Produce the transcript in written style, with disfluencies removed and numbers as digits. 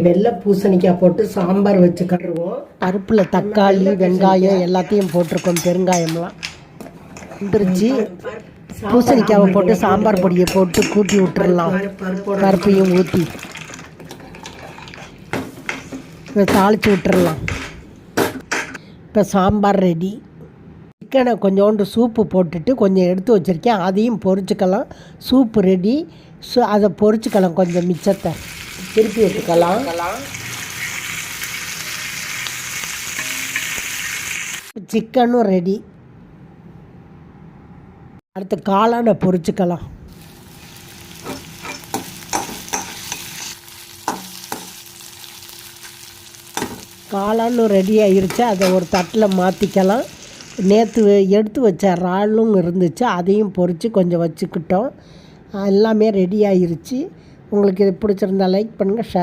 வெள்ளை பூசணிக்காய் போட்டு சாம்பார் வச்சு கட்டுருவோம். பருப்பில் தக்காளி வெங்காயம் எல்லாத்தையும் போட்டிருக்கோம், பெருங்காயம்லாம் வந்துருச்சு. பூசணிக்காவை போட்டு சாம்பார் பொடியை போட்டு கூட்டி விட்டுறலாம். பருப்பையும் ஊற்றி தாளித்து விட்டுறலாம். இப்போ சாம்பார் ரெடி. சிக்கனை கொஞ்சோண்டு சூப்பு போட்டுட்டு கொஞ்சம் எடுத்து வச்சுருக்கேன், அதையும் பொரிச்சுக்கலாம். Soup ready. அதை பொரிச்சுக்கலாம். கொஞ்சம் மிச்சத்தை திருப்பி விட்டுக்கலாம். சிக்கனும் ரெடி. அடுத்து காளானை பொரிச்சுக்கலாம். காளானும் ரெடி ஆகிருச்சு. அதை ஒரு தட்டில் மாற்றிக்கலாம். நேற்று எடுத்து வச்ச இறாலும் இருந்துச்சு, அதையும் பொரித்து கொஞ்சம் வச்சுக்கிட்டோம். எல்லாமே ரெடி ஆகிருச்சு. உங்களுக்கு இது பிடிச்சிருந்தா லைக் பண்ணுங்கள், ஷேர்